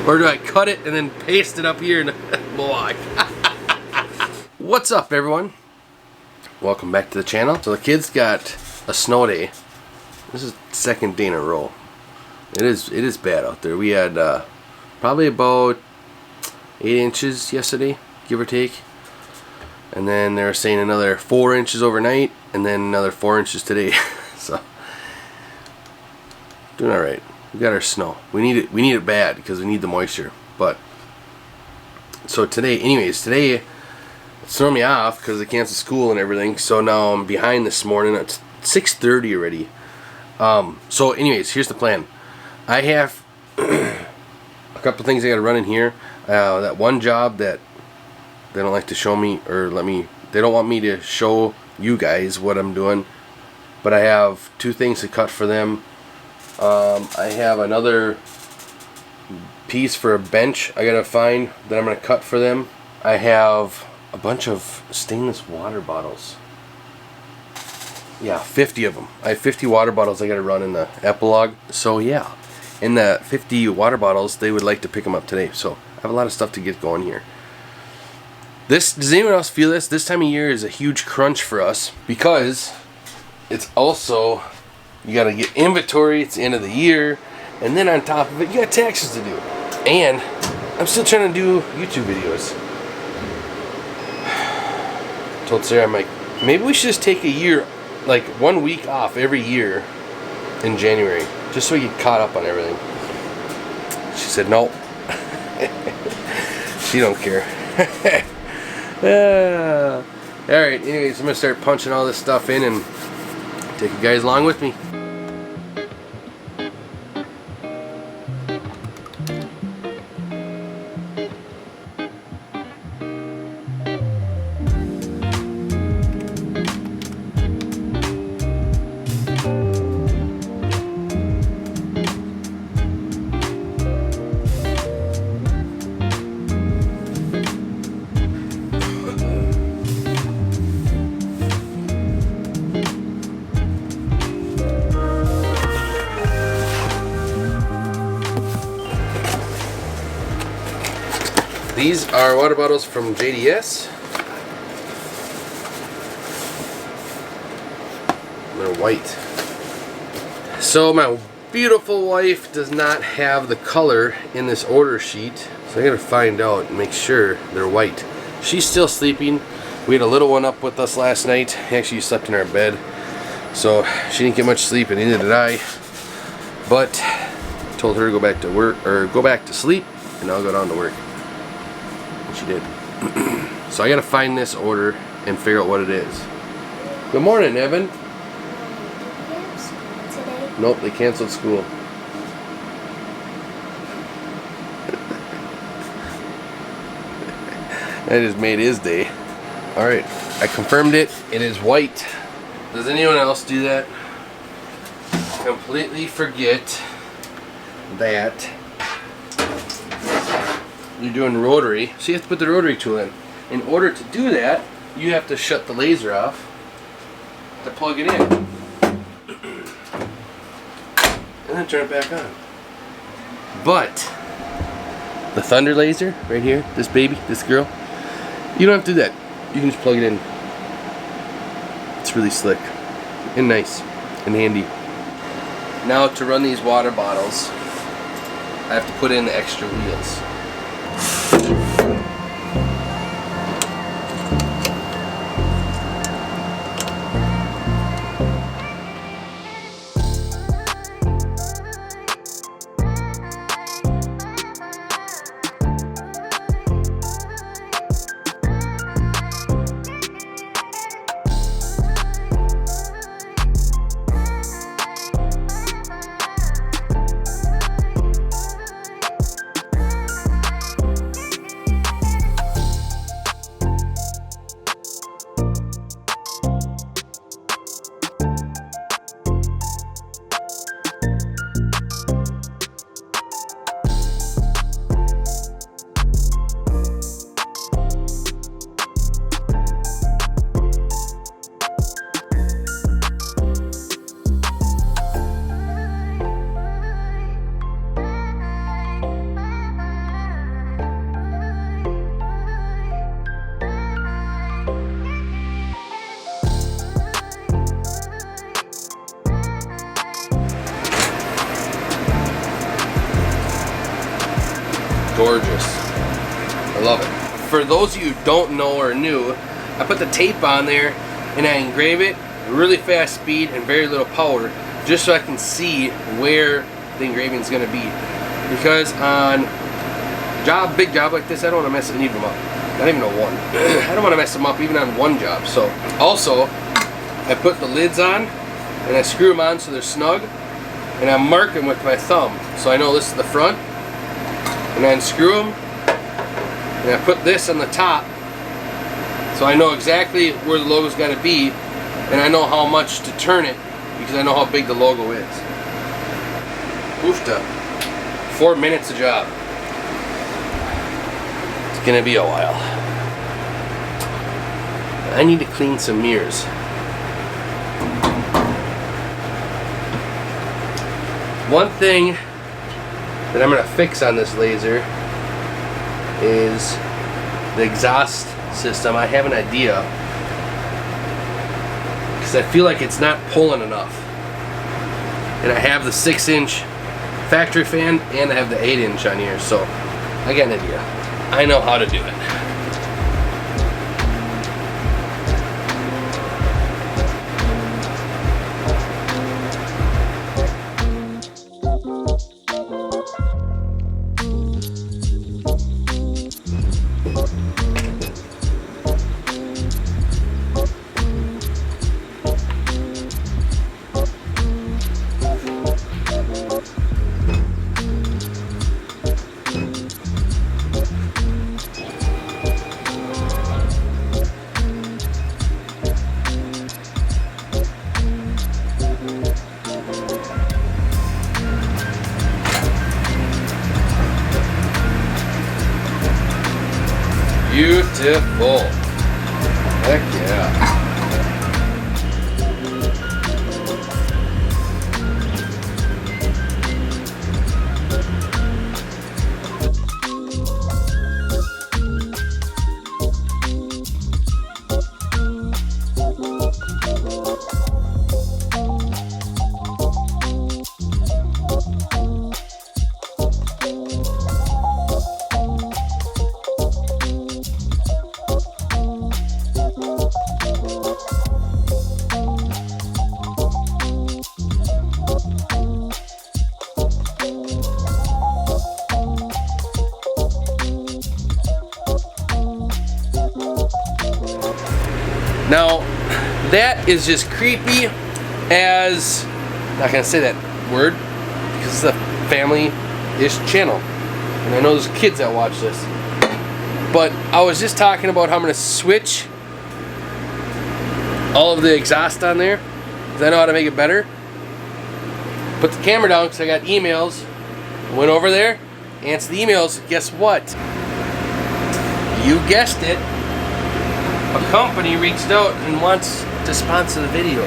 Or do I cut it and then paste it up here in the block? What's up, everyone? Welcome back to the channel. So the kids got a snow day. This is the second day in a row. It is bad out there. We had probably about 8 inches yesterday, give or take. And then they were saying another 4 inches overnight, and then another 4 inches today. So doing all right. We got our snow. We need it. We need it bad because we need the moisture. But so today, anyways, today it's throwing me off because they canceled school and everything. So now I'm behind this morning. It's 6:30 already. So anyways, here's the plan. I have a couple things I got to run in here. That one job that they don't like to show me or they don't want me to show you guys what I'm doing. But I have 2 things to cut for them. I have another piece for a bench I gotta find that I'm gonna cut for them. I have a bunch of stainless water bottles. Yeah, 50 of them. I have 50 water bottles I gotta run in the epilogue. So yeah, in the 50 water bottles, they would like to pick them up today. So I have a lot of stuff to get going here. Does anyone else feel this? This time of year is a huge crunch for us because it's also, you gotta get inventory. It's the end of the year, and then on top of it, you got taxes to do. And I'm still trying to do YouTube videos. I told Sarah, I'm like, maybe we should just take a year, like 1 week off every year in January, just so we get caught up on everything. She said no. She don't care. Alright, anyways, I'm gonna start punching all this stuff in and take you guys along with me. These are water bottles from JDS. They're white. So my beautiful wife does not have the color in this order sheet. So I gotta find out and make sure they're white. She's still sleeping. We had a little one up with us last night. Actually, slept in our bed. So she didn't get much sleep, and neither did I. But told her to go back to work, or go back to sleep, and I'll go down to work. She did. So I gotta find this order and figure out what it is. Good morning, Evan. Today? Nope, they canceled school. That just made his day. Alright, I confirmed it. It is white. Does anyone else do that? Completely forget that you're doing rotary, so you have to put the rotary tool in. In order to do that, you have to shut the laser off to plug it in, and then turn it back on. But the thunder laser right here, this baby, this girl, you don't have to do that. You can just plug it in. It's really slick and nice and handy. Now to run these water bottles, I have to put in the extra wheels. gorgeous. I love it. For those of you who don't know or new, I put the tape on there and I engrave it really fast speed and very little power, just so I can see where the engraving is going to be. Because on big job like this, I don't want to mess any of them up. Not even a one. I don't want to mess them up even on one job. So also, I put the lids on and I screw them on so they're snug, and I mark them with my thumb so I know this is the front, and I unscrew them and I put this on the top so I know exactly where the logo's got to be, and I know how much to turn it because I know how big the logo is. Oofta. 4 minutes a job. It's gonna be a while. I need to clean some mirrors. One thing that I'm gonna fix on this laser is the exhaust system. I have an idea, because I feel like it's not pulling enough. And I have the 6-inch factory fan and I have the 8-inch on here, so I got an idea. I know how to do it. Beautiful. Heck yeah. Now, that is just creepy as, not gonna say that word because it's a family-ish channel, and I know there's kids that watch this. But I was just talking about how I'm gonna switch all of the exhaust on there because I know how to make it better. Put the camera down because I got emails. Went over there, answered the emails. Guess what? You guessed it. A company reached out and wants to sponsor the video.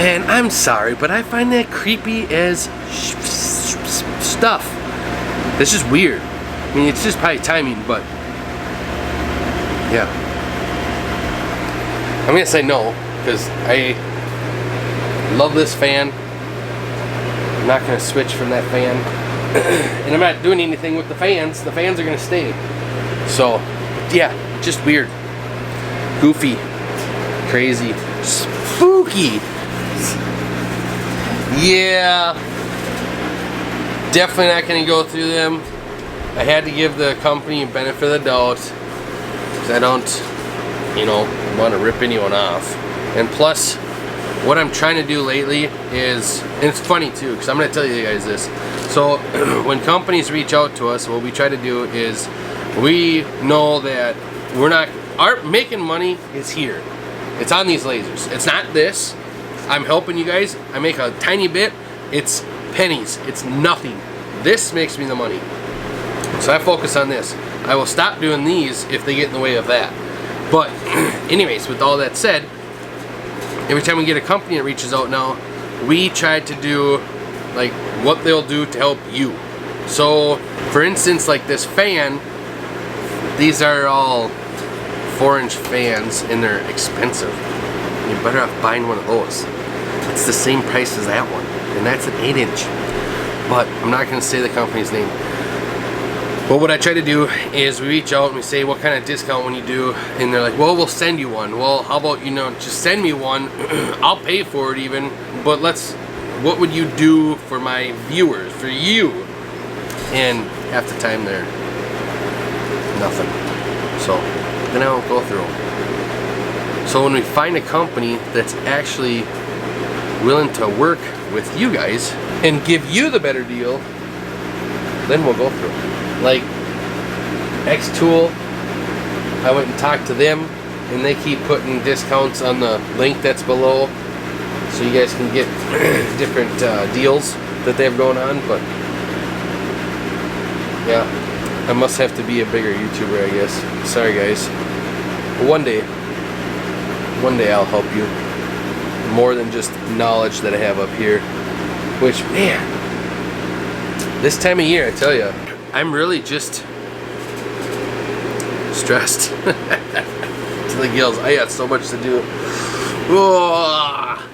And I'm sorry, but I find that creepy as stuff. That's just weird. I mean, it's just probably timing, but yeah. I'm gonna say no, because I love this fan. I'm not gonna switch from that fan. And I'm not doing anything with the fans. The fans are gonna stay. So, yeah, just weird, goofy, crazy, spooky. Yeah, definitely not going to go through them. I had to give the company benefit of the doubt because I don't, want to rip anyone off. And plus, what I'm trying to do lately is, and it's funny too, because I'm going to tell you guys this. So, when companies reach out to us, what we try to do is, we know that our making money is here. It's on these lasers. It's not this. I'm helping you guys. I make a tiny bit. It's pennies. It's nothing. This makes me the money. So I focus on this. I will stop doing these if they get in the way of that. But anyways, with all that said, every time we get a company that reaches out now, we try to do like what they'll do to help you. So for instance, like this fan, these are all 4-inch fans and they're expensive. You're better off buying one of those. It's the same price as that one, and that's an 8-inch. but I'm not going to say the company's name. But what I try to do is we reach out and we say, what kind of discount when you do? And they're like, well, we'll send you one. Well, how about, you know, just send me one. I'll pay for it even, but what would you do for my viewers, for you? And half the time they're nothing. So then I won't go through them. So when we find a company that's actually willing to work with you guys and give you the better deal, then we'll go through it. Like X-Tool, I went and talked to them, and they keep putting discounts on the link that's below, so you guys can get different deals that they have going on. But yeah, I must have to be a bigger YouTuber, I guess. Sorry guys. But one day I'll help you. More than just knowledge that I have up here. Which, man, this time of year, I tell you, I'm really just stressed to the gills. I got so much to do. Oh,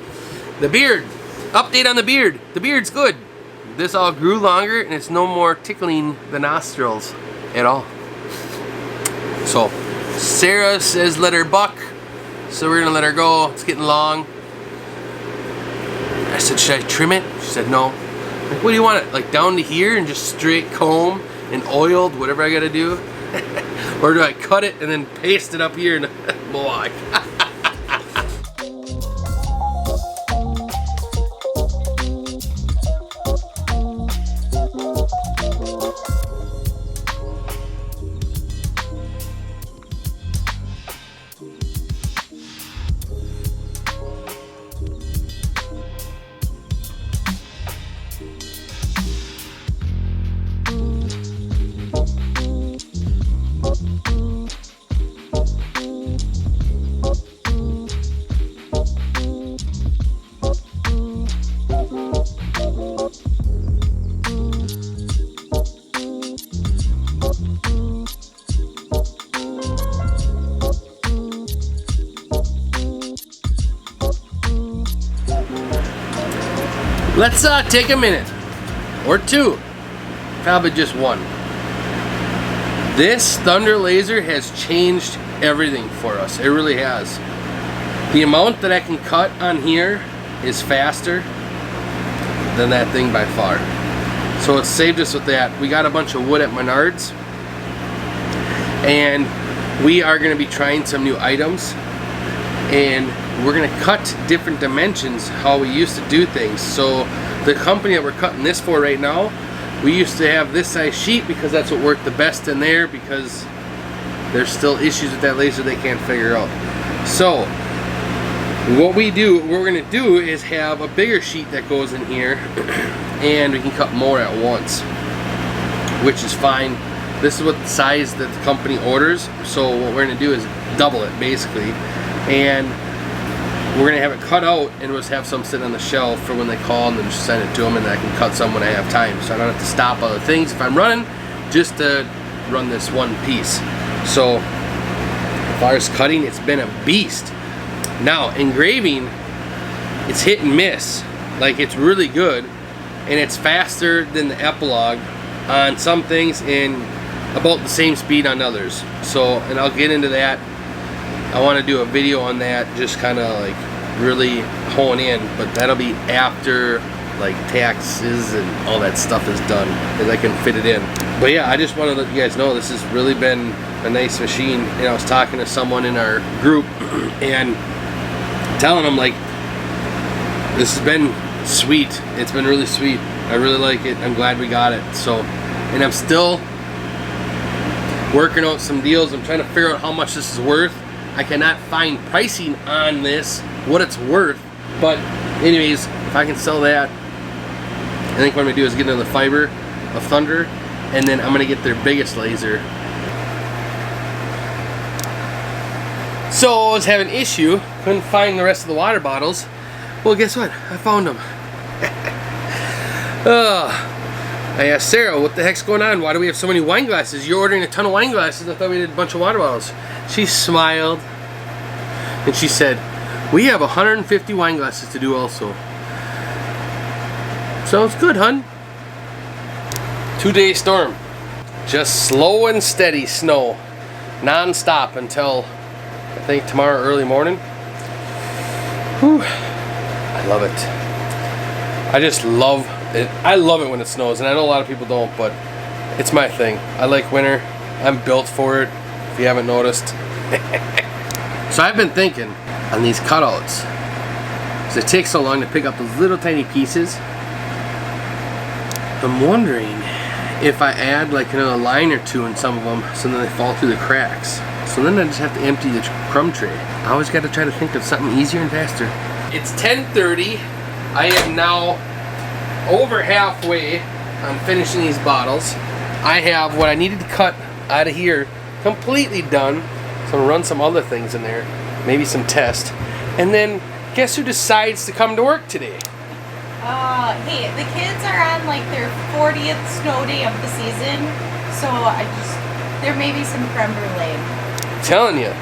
the beard. Update on the beard. The beard's good. This all grew longer and it's no more tickling the nostrils at all. So Sarah says let her buck, so we're gonna let her go. It's getting long. I said, should I trim it? She said no. I'm like, what do you want it? Like down to here and just straight comb and oiled, whatever I gotta do? Or do I cut it and then paste it up here and boy. Let's take a minute or two, probably just one. This Thunder laser has changed everything for us. It really has. The amount that I can cut on here is faster than that thing by far. So it saved us with that. We got a bunch of wood at Menards, and we are going to be trying some new items, and we're going to cut different dimensions how we used to do things. So the company that we're cutting this for right now, we used to have this size sheet because that's what worked the best in there, because there's still issues with that laser they can't figure out. So what we're going to do is have a bigger sheet that goes in here and we can cut more at once, which is fine. This is what the size that the company orders, so what we're going to do is double it basically, and we're going to have it cut out and we'll just have some sitting on the shelf for when they call, and then just send it to them, and I can cut some when I have time, so I don't have to stop other things if I'm running, just to run this one piece. So as far as cutting, it's been a beast. Now engraving, it's hit and miss. Like, it's really good and it's faster than the epilogue on some things and about the same speed on others. So, and I'll get into that. I want to do a video on that, just kind of like really hone in, but that'll be after like taxes and all that stuff is done, and I can fit it in. But yeah, I just want to let you guys know this has really been a nice machine. And I was talking to someone in our group and telling them, like, this has been sweet. It's been really sweet. I really like it. I'm glad we got it. So, and I'm still working out some deals. I'm trying to figure out how much this is worth. I cannot find pricing on this, what it's worth. But anyways, if I can sell that, I think what I'm gonna do is get into the fiber of Thunder, and then I'm gonna get their biggest laser. So I was having an issue, couldn't find the rest of the water bottles. Well, guess what? I found them. I asked Sarah, what the heck's going on? Why do we have so many wine glasses? You're ordering a ton of wine glasses. I thought we did a bunch of water bottles. She smiled and she said, we have 150 wine glasses to do also. Sounds good, hun. 2-day storm. Just slow and steady snow. Non-stop until I think tomorrow early morning. Whew. I love it. I just love it. I love it when it snows, and I know a lot of people don't, but it's my thing. I like winter. I'm built for it, if you haven't noticed. So I've been thinking on these cutouts, because it takes so long to pick up those little tiny pieces. I'm wondering if I add like another line or two in some of them, so then they fall through the cracks. So then I just have to empty the crumb tray. I always got to try to think of something easier and faster. It's 10:30. I am now over halfway on finishing these bottles. I have what I needed to cut out of here completely done. So I'm gonna run some other things in there, maybe some test. And then guess who decides to come to work today? Hey, the kids are on like their 40th snow day of the season, so there may be some creme brulee. I'm telling you,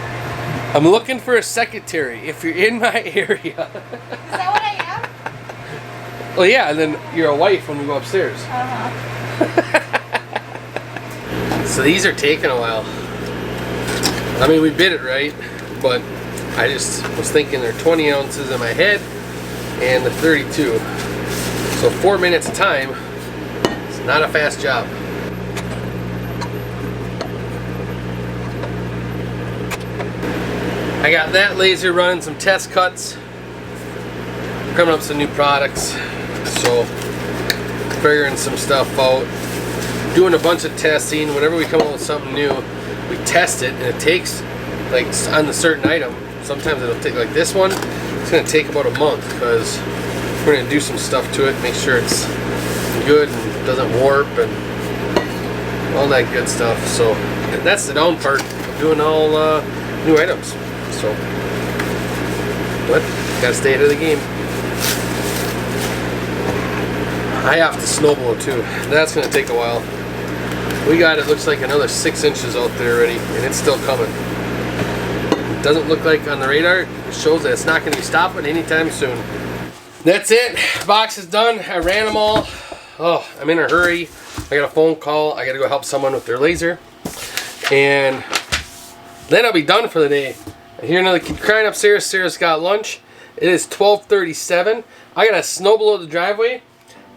I'm looking for a secretary if you're in my area. Is that what I am? Well, yeah, and then you're a wife when we go upstairs. So these are taking a while. I mean, we bid it right, but I just was thinking they're 20 ounces in my head and the 32. So 4 minutes of time, it's not a fast job. I got that laser running some test cuts, coming up with some new products, so figuring some stuff out, doing a bunch of testing. Whenever we come up with something new, we test it, and it takes, like on the certain item, sometimes it'll take, like this one, it's going to take about a month, because we're going to do some stuff to it, make sure it's good and doesn't warp and all that good stuff. So and that's the down part of doing all new items. So, but gotta stay ahead of the game. I have to snowblow too. That's gonna take a while. We got, it looks like another 6 inches out there already, and it's still coming. It doesn't look like on the radar. It shows that it's not gonna be stopping anytime soon. That's it. Box is done. I ran them all. Oh, I'm in a hurry. I got a phone call. I gotta go help someone with their laser, and then I'll be done for the day. I hear another kid crying upstairs. Sarah's got lunch. It is 12:37. I gotta snowblow the driveway,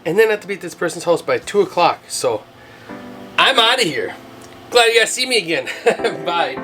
and then I have to be at this person's house by 2 o'clock. So I'm out of here. Glad you guys see me again. Bye.